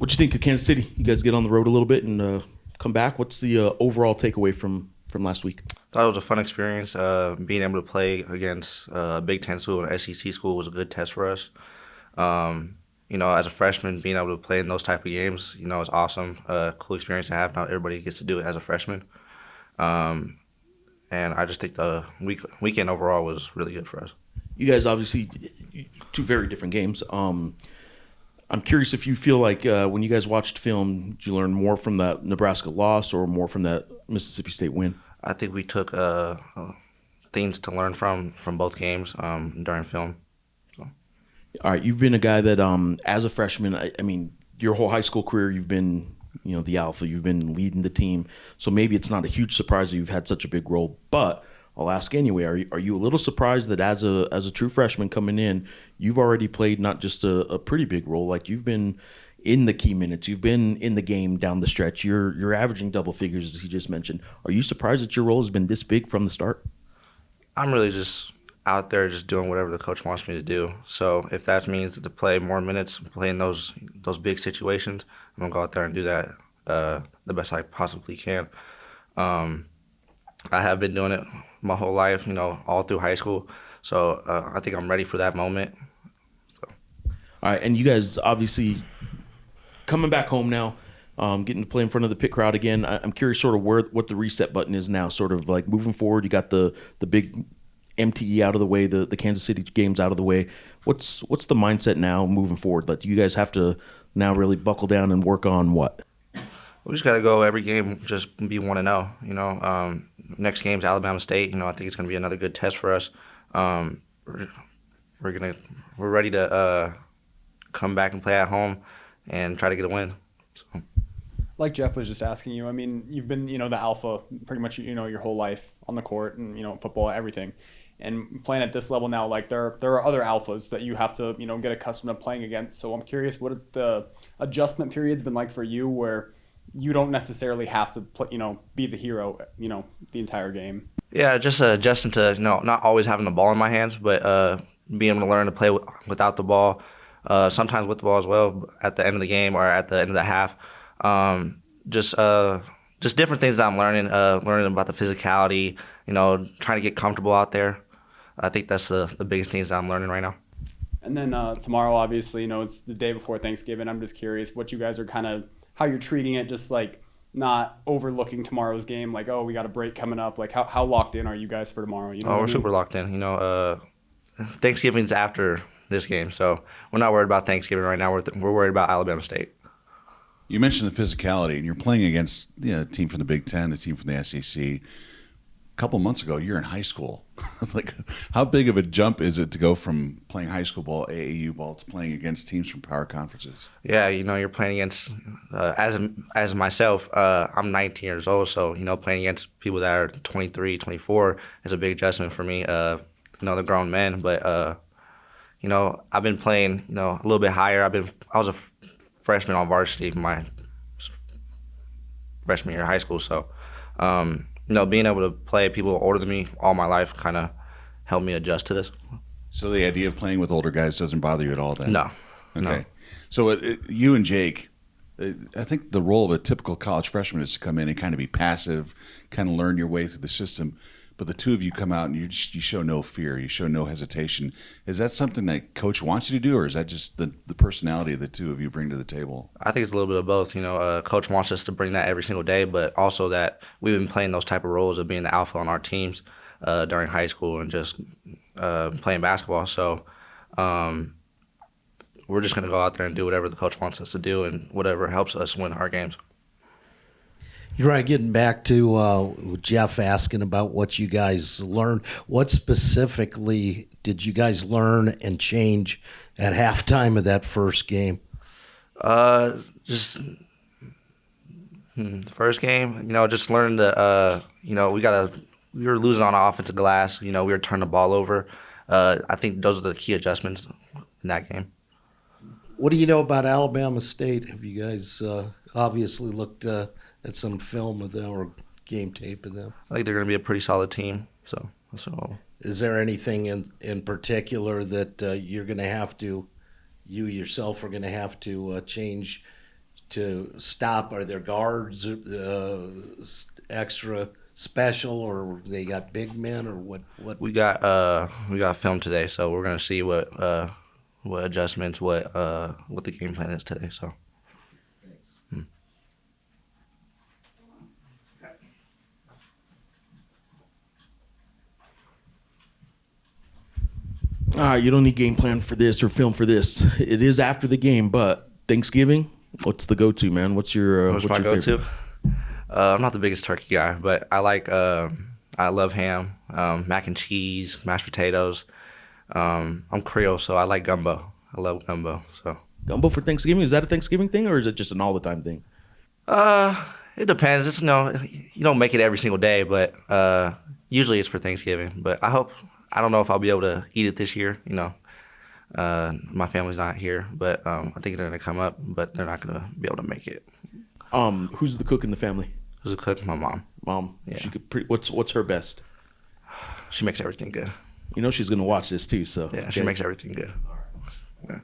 What you think of Kansas City? You guys get on the road a little bit and come back. What's the overall takeaway from last week? Thought it was a fun experience. Being able to play against a Big Ten school and an SEC school was a good test for us. As a freshman, being able to play in those type of games, is awesome. Cool experience to have. Not everybody gets to do it as a freshman. And I just think the weekend overall was really good for us. You guys obviously two very different games. I'm curious if you feel like when you guys watched film, did you learn more from that Nebraska loss or more from that Mississippi State win? I think we took things to learn from both games during film. So. All right, you've been a guy that, as a freshman, I mean, your whole high school career, you've been, the alpha. You've been leading the team. So maybe it's not a huge surprise that you've had such a big role, but I'll ask anyway. Are you a little surprised that as a true freshman coming in, you've already played not just a pretty big role, like you've been in the key minutes, you've been in the game down the stretch, you're averaging double figures as he just mentioned. Are you surprised that your role has been this big from the start? I'm really just out there just doing whatever the coach wants me to do. So if that means to play more minutes, play in those big situations, I'm gonna go out there and do that the best I possibly can. I have been doing it my whole life, all through high school. So I think I'm ready for that moment. So. All right, and you guys obviously coming back home now, getting to play in front of the pit crowd again. I'm curious sort of what the reset button is now, sort of like moving forward. You got the big MTE out of the way, the Kansas City games out of the way. What's the mindset now moving forward? Like, do you guys have to now really buckle down and work on what? We just got to go every game, just be 1-0. Next game's Alabama State. I think it's going to be another good test for us. We're ready to come back and play at home and try to get a win. So. Like Jeff was just asking you, I mean, you've been, the alpha pretty much, your whole life on the court and, football, everything. And playing at this level now, like there are other alphas that you have to, get accustomed to playing against. So I'm curious what the adjustment period's been like for you where you don't necessarily have to play, be the hero, the entire game. Yeah, just adjusting to, not always having the ball in my hands, but being able to learn to play without the ball, sometimes with the ball as well at the end of the game or at the end of the half. Just different things that I'm learning about the physicality, trying to get comfortable out there. I think that's the biggest things that I'm learning right now. And then tomorrow, obviously, it's the day before Thanksgiving. I'm just curious what you guys are how you're treating it, just like not overlooking tomorrow's game, like, oh, we got a break coming up. Like, how locked in are you guys for tomorrow? We're super locked in. Thanksgiving's after this game, so we're not worried about Thanksgiving right now. We're worried about Alabama State. You mentioned the physicality, and you're playing against a team from the Big Ten, a team from the SEC. A couple months ago, you're in high school. Like, how big of a jump is it to go from playing high school ball, AAU ball, to playing against teams from power conferences? Yeah, you're playing against, as myself, I'm 19 years old, so, playing against people that are 23, 24 is a big adjustment for me. They're grown men, but, I've been playing, a little bit higher. I was a freshman on varsity my freshman year of high school, so, being able to play people older than me all my life kind of helped me adjust to this. So the idea of playing with older guys doesn't bother you at all then? No. Okay. No. So you and Jake, I think the role of a typical college freshman is to come in and kind of be passive, kind of learn your way through the system. But the two of you come out and you show no fear, you show no hesitation. Is that something that Coach wants you to do, or is that just the personality the two of you bring to the table? I think it's a little bit of both. Coach wants us to bring that every single day, but also that we've been playing those type of roles of being the alpha on our teams during high school and just playing basketball. So we're just going to go out there and do whatever the coach wants us to do and whatever helps us win our games. Uriah, getting back to Jeff asking about what you guys learned, what specifically did you guys learn and change at halftime of that first game? Just the first game, just learning to, we were losing on offensive glass. We were turning the ball over. I think those are the key adjustments in that game. What do you know about Alabama State? Have you guys obviously looked at some film of them or game tape of them? I think they're going to be a pretty solid team. So is there anything in particular that you're going to have to, you yourself are going to have to change to stop? Are there guards extra special, or they got big men, or what? We got film today, so we're gonna see what adjustments, what the game plan is today. So. All right, you don't need game plan for this or film for this. It is after the game, but Thanksgiving, what's the go-to, man? What's your What's my your go-to? favorite? I'm not the biggest turkey guy, but I like I love ham, mac and cheese, mashed potatoes. I'm Creole, so I like gumbo. I love gumbo. So Gumbo for Thanksgiving? Is that a Thanksgiving thing or is it just an all-the-time thing? it depends. It's you don't make it every single day, but usually it's for Thanksgiving. But I don't know if I'll be able to eat it this year. My family's not here, but I think they're gonna come up, but they're not gonna be able to make it. Who's the cook in the family? Who's a cook? My mom. Mom. Yeah. She could what's her best? She makes everything good. You know she's gonna watch this too, so Yeah, she okay. makes everything good. Yeah.